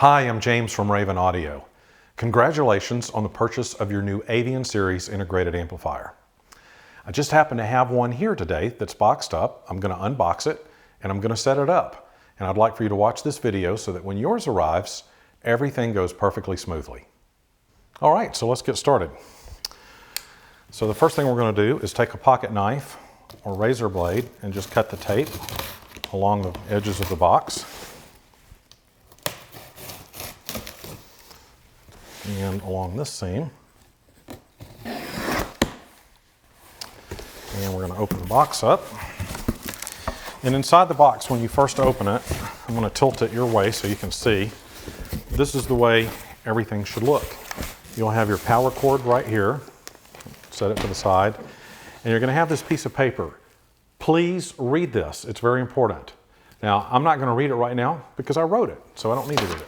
Hi, I'm James from Raven Audio. Congratulations on the purchase of your new Avian series integrated amplifier. I just happen to have one here today that's boxed up. I'm going to unbox it and I'm going to set it up. And I'd like for you to watch this video so that when yours arrives, everything goes perfectly smoothly. All right, so let's get started. So the first thing we're going to do is take a pocket knife or razor blade and just cut the tape along the edges of the box. And along this seam. And we're going to open the box up. And inside the box, when you first open it, I'm going to tilt it your way so you can see. This is the way everything should look. You'll have your power cord right here. Set it to the side. And you're going to have this piece of paper. Please read this. It's very important. Now, I'm not going to read it right now because I wrote it, so I don't need to read it.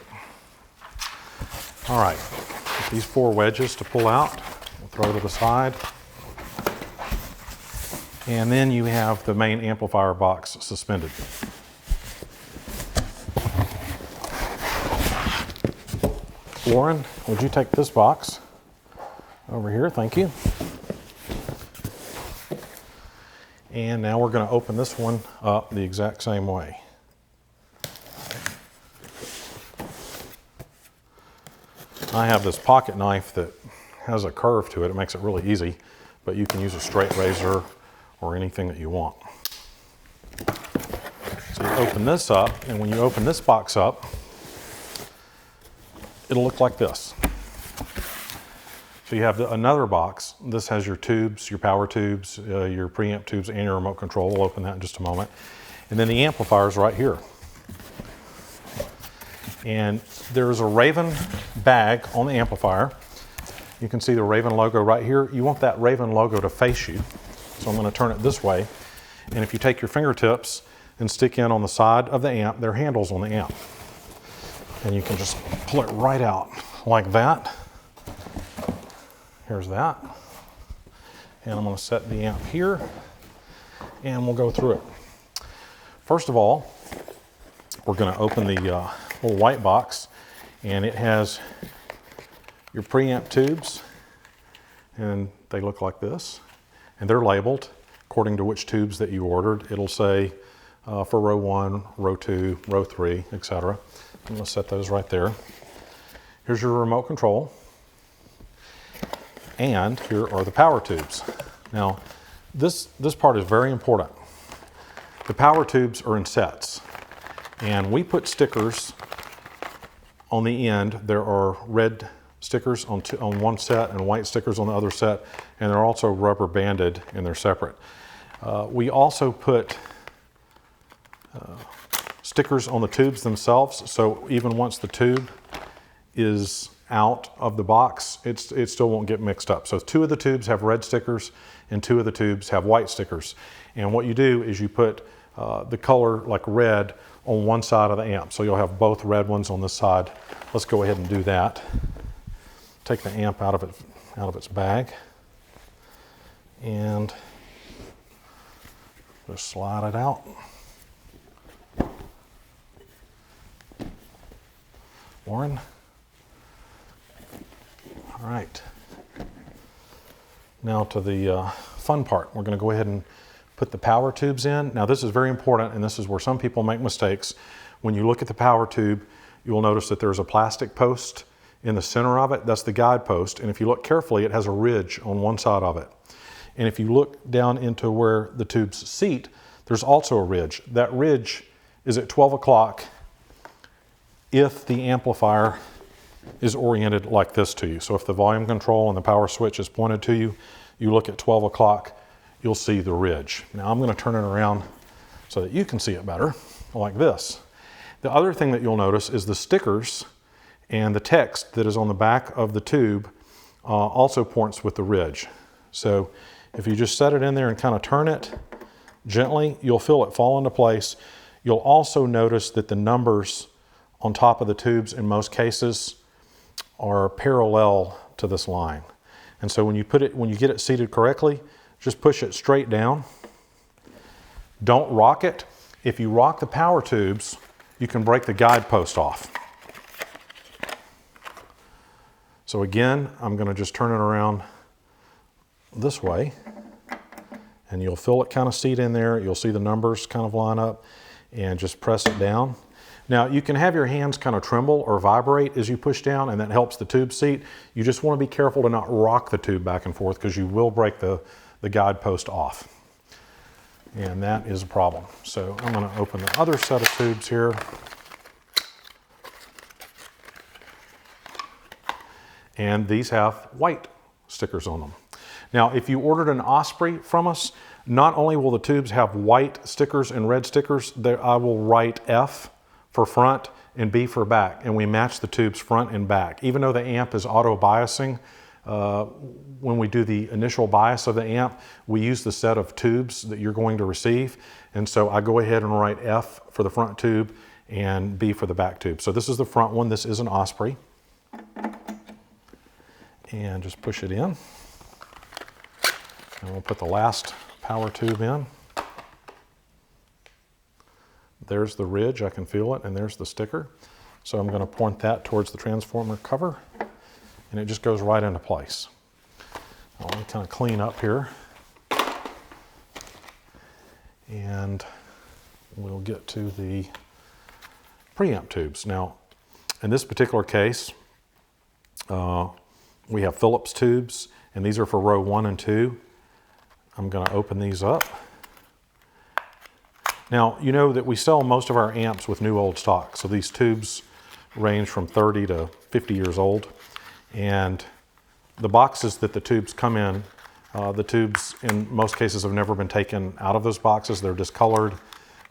All right, get these 4 wedges to pull out. We'll throw to the side. And then you have the main amplifier box suspended. Lauren, would you take this box over here? Thank you. And now we're going to open this one up the exact same way. I have this pocket knife that has a curve to it. It makes it really easy, but you can use a straight razor or anything that you want. So you open this up, and when you open this box up, it'll look like this. So you have another box. This has your tubes, your power tubes, your preamp tubes, and your remote control. We'll open that in just a moment. And then the amplifier is right here. And there's a Raven bag on the amplifier. You can see the Raven logo right here. You want that Raven logo to face you. So I'm going to turn it this way. And if you take your fingertips and stick in on the side of the amp, there are handles on the amp. And you can just pull it right out like that. Here's that. And I'm going to set the amp here and we'll go through it. First of all, we're going to open the little white box, and it has your preamp tubes, and they look like this, and they're labeled according to which tubes that you ordered. It'll say for row 1, row 2, row 3, etc. I'm going to set those right there. Here's your remote control, and here are the power tubes. Now this part is very important. The power tubes are in sets, and we put stickers on the end. There are red stickers on one set and white stickers on the other set, and they're also rubber banded and they're separate. We also put stickers on the tubes themselves, so even once the tube is out of the box, it still won't get mixed up. So 2 of the tubes have red stickers and 2 of the tubes have white stickers. And what you do is you put the color like red on one side of the amp. So you'll have both red ones on this side. Let's go ahead and do that. Take the amp out of its bag and just slide it out. Lauren. All right. Now to the fun part. We're going to go ahead and put the power tubes in. Now this is very important, and this is where some people make mistakes. When you look at the power tube, you will notice that there's a plastic post in the center of it. That's the guide post, and if you look carefully, it has a ridge on one side of it. And if you look down into where the tubes seat, there's also a ridge. That ridge is at 12 o'clock if the amplifier is oriented like this to you. So if the volume control and the power switch is pointed to you, you look at 12 o'clock, you'll see the ridge. Now I'm going to turn it around so that you can see it better, like this. The other thing that you'll notice is the stickers and the text that is on the back of the tube also points with the ridge. So if you just set it in there and kind of turn it gently, you'll feel it fall into place. You'll also notice that the numbers on top of the tubes in most cases are parallel to this line. And so when you get it seated correctly, just push it straight down. Don't rock it. If you rock the power tubes, you can break the guide post off. So again, I'm going to just turn it around this way, and you'll feel it kind of seat in there. You'll see the numbers kind of line up, and just press it down. Now you can have your hands kind of tremble or vibrate as you push down, and that helps the tube seat. You just want to be careful to not rock the tube back and forth, because you will break the guide post off. And that is a problem. So I'm going to open the other set of tubes here. And these have white stickers on them. Now, if you ordered an Osprey from us, not only will the tubes have white stickers and red stickers, I will write F for front and B for back, and we match the tubes front and back. Even though the amp is auto biasing, when we do the initial bias of the amp, we use the set of tubes that you're going to receive. And so I go ahead and write F for the front tube and B for the back tube. So this is the front one. This is an Osprey. And just push it in. And we'll put the last power tube in. There's the ridge, I can feel it, and there's the sticker. So I'm going to point that towards the transformer cover, and it just goes right into place. I'll kind of clean up here, and we'll get to the preamp tubes. Now, in this particular case, we have Phillips tubes, and these are for row 1 and 2. I'm going to open these up. Now, you know that we sell most of our amps with new old stock. So these tubes range from 30 to 50 years old. And the boxes that the tubes come in, the tubes in most cases have never been taken out of those boxes. They're discolored.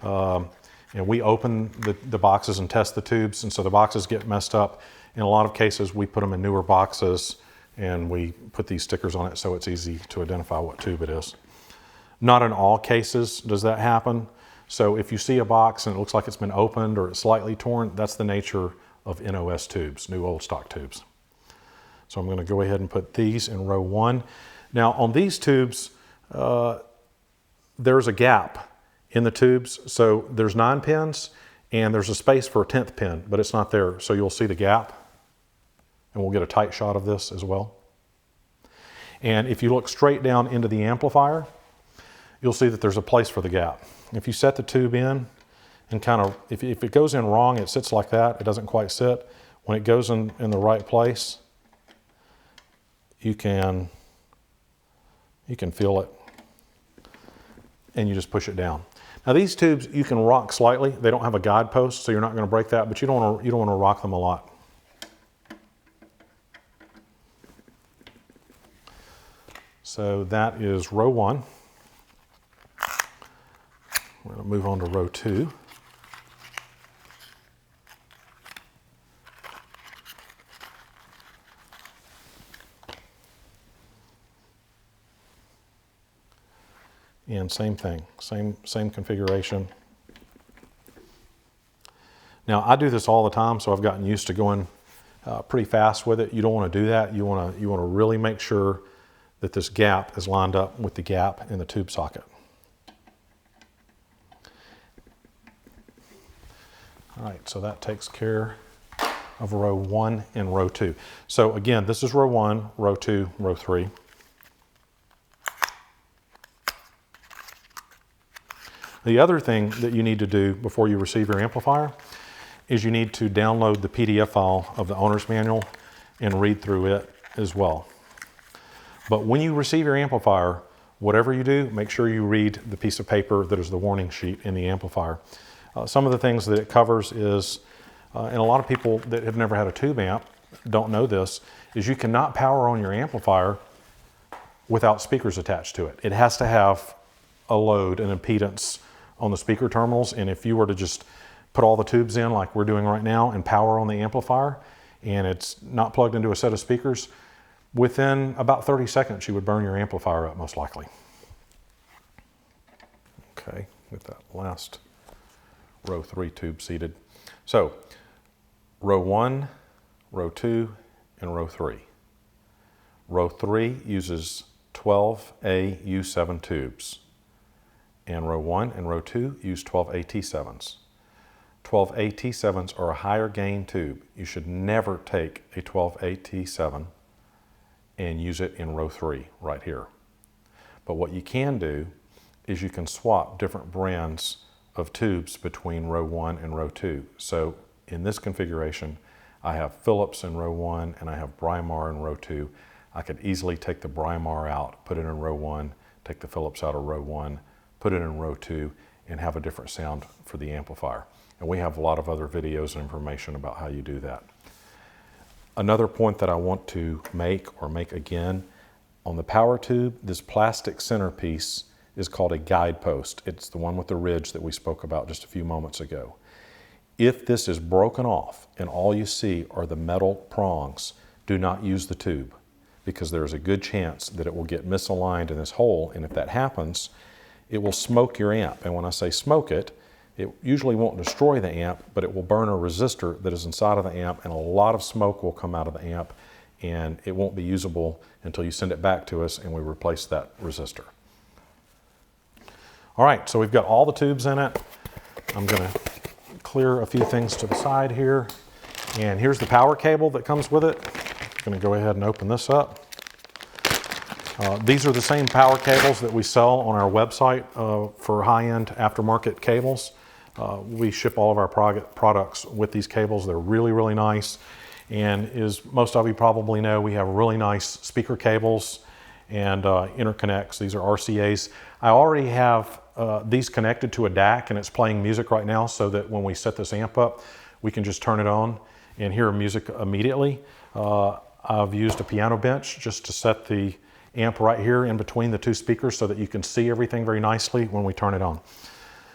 And we open the boxes and test the tubes, and so the boxes get messed up. In a lot of cases, we put them in newer boxes, and we put these stickers on it so it's easy to identify what tube it is. Not in all cases does that happen. So if you see a box and it looks like it's been opened or it's slightly torn, that's the nature of NOS tubes, new old stock tubes. So I'm going to go ahead and put these in row 1. Now on these tubes, there's a gap in the tubes. So there's 9 pins and there's a space for a 10th pin, but it's not there. So you'll see the gap, and we'll get a tight shot of this as well. And if you look straight down into the amplifier, you'll see that there's a place for the gap. If you set the tube in and kind of, if it goes in wrong, it sits like that, it doesn't quite sit. When it goes in the right place, you can feel it, and you just push it down. Now these tubes, you can rock slightly. They don't have a guide post, so you're not going to break that, but you don't want to rock them a lot. So that is row 1. We're going to move on to row 2. And same thing, same configuration. Now I do this all the time, so I've gotten used to going pretty fast with it. You don't want to do that. You want to really make sure that this gap is lined up with the gap in the tube socket. All right, so that takes care of row 1 and row 2. So again, this is row 1, row 2, row 3. The other thing that you need to do before you receive your amplifier is you need to download the PDF file of the owner's manual and read through it as well. But when you receive your amplifier, whatever you do, make sure you read the piece of paper that is the warning sheet in the amplifier. Some of the things that it covers is, and a lot of people that have never had a tube amp don't know this, is you cannot power on your amplifier without speakers attached to it. It has to have a load, an impedance on the speaker terminals, and if you were to just put all the tubes in like we're doing right now and power on the amplifier, and it's not plugged into a set of speakers, within about 30 seconds you would burn your amplifier up most likely. Okay, with that last row 3 tube seated. So row 1, row 2, and row 3. Row 3 uses 12A U7 tubes, and row 1 and row 2 use 12A T7s. 12AT7s are a higher gain tube. You should never take a 12AT7 and use it in row 3 right here. But what you can do is you can swap different brands of tubes between row 1 and row 2. So in this configuration, I have Philips in row 1 and I have Brimar in row 2. I could easily take the Brimar out, put it in row 1, take the Philips out of row 1, put it in row 2, and have a different sound for the amplifier. And we have a lot of other videos and information about how you do that. Another point that I want to make again, on the power tube, this plastic centerpiece is called a guidepost. It's the one with the ridge that we spoke about just a few moments ago. If this is broken off and all you see are the metal prongs, do not use the tube, because there's a good chance that it will get misaligned in this hole, and if that happens, it will smoke your amp. And when I say smoke it, it usually won't destroy the amp, but it will burn a resistor that is inside of the amp, and a lot of smoke will come out of the amp, and it won't be usable until you send it back to us and we replace that resistor. All right, so we've got all the tubes in it. I'm gonna clear a few things to the side here. And here's the power cable that comes with it. I'm gonna go ahead and open this up. These are the same power cables that we sell on our website for high-end aftermarket cables. We ship all of our products with these cables. They're really, really nice. And as most of you probably know, we have really nice speaker cables and interconnects. These are RCAs. I already have these connected to a DAC, and it's playing music right now, so that when we set this amp up, we can just turn it on and hear music immediately. I've used a piano bench just to set the amp right here in between the two speakers so that you can see everything very nicely when we turn it on.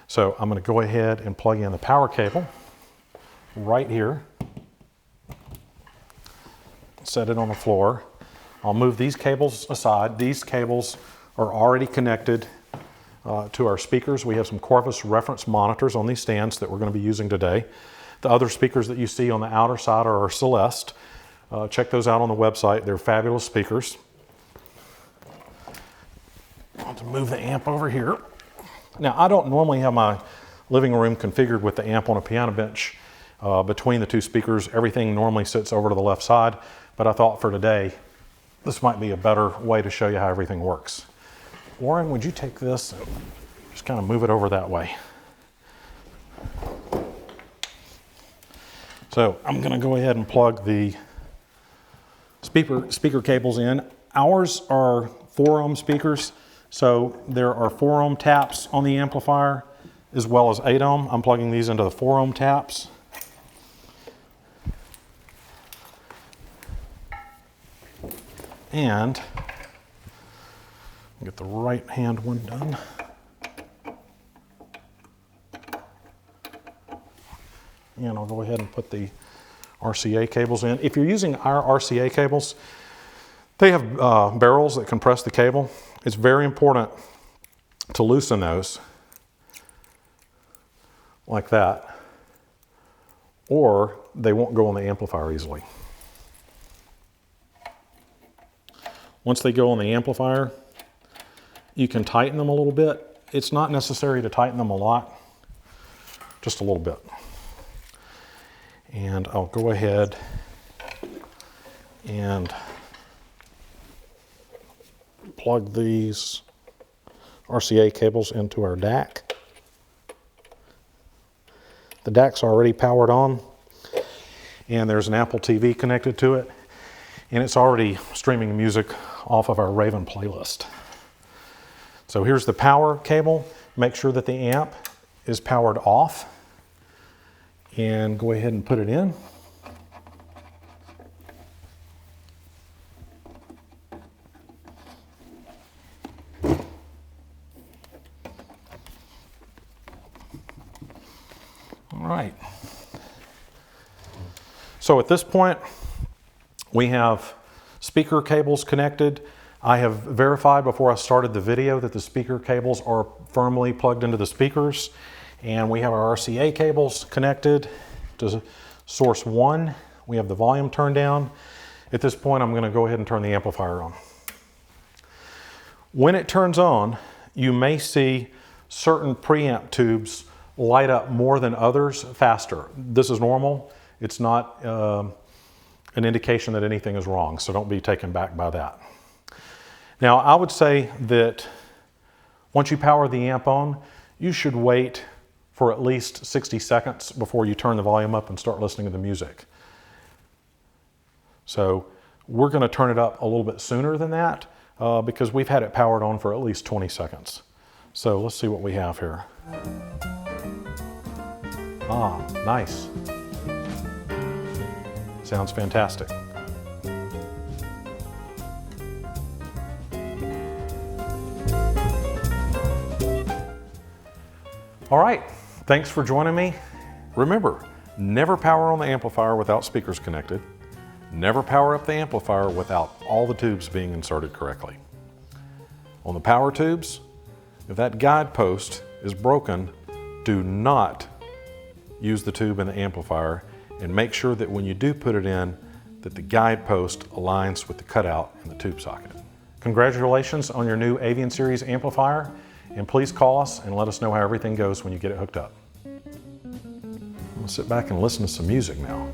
So I'm going to go ahead and plug in the power cable right here. Set it on the floor. I'll move these cables aside. These cables are already connected to our speakers. We have some Corvus reference monitors on these stands that we're going to be using today. The other speakers that you see on the outer side are our Celeste. Check those out on the website. They're fabulous speakers. I'll just move the amp over here. Now, I don't normally have my living room configured with the amp on a piano bench between the two speakers. Everything normally sits over to the left side, but I thought for today, this might be a better way to show you how everything works. Warren, would you take this and just kind of move it over that way? So I'm going to go ahead and plug the speaker cables in. Ours are 4 ohm speakers, so there are 4 ohm taps on the amplifier as well as 8 ohm. I'm plugging these into the 4 ohm taps. And get the right hand one done. And I'll go ahead and put the RCA cables in. If you're using our RCA cables, they have barrels that compress the cable. It's very important to loosen those like that, or they won't go on the amplifier easily. Once they go on the amplifier, you can tighten them a little bit. It's not necessary to tighten them a lot, just a little bit. And I'll go ahead and plug these RCA cables into our DAC. The DAC's already powered on, and there's an Apple TV connected to it, and it's already streaming music off of our Raven playlist. So here's the power cable. Make sure that the amp is powered off, and go ahead and put it in. All right. So at this point, we have speaker cables connected. I have verified before I started the video that the speaker cables are firmly plugged into the speakers, and we have our RCA cables connected to source 1. We have the volume turned down. At this point, I'm going to go ahead and turn the amplifier on. When it turns on, you may see certain preamp tubes light up more than others faster. This is normal. It's not an indication that anything is wrong, so don't be taken back by that. Now, I would say that once you power the amp on, you should wait for at least 60 seconds before you turn the volume up and start listening to the music. So we're going to turn it up a little bit sooner than that because we've had it powered on for at least 20 seconds. So let's see what we have here. Ah, nice. Sounds fantastic. All right, thanks for joining me. Remember, never power on the amplifier without speakers connected. Never power up the amplifier without all the tubes being inserted correctly. On the power tubes, if that guide post is broken, do not use the tube in the amplifier, and make sure that when you do put it in, that the guide post aligns with the cutout in the tube socket. Congratulations on your new Avian series amplifier, and please call us and let us know how everything goes when you get it hooked up. I'm gonna sit back and listen to some music now.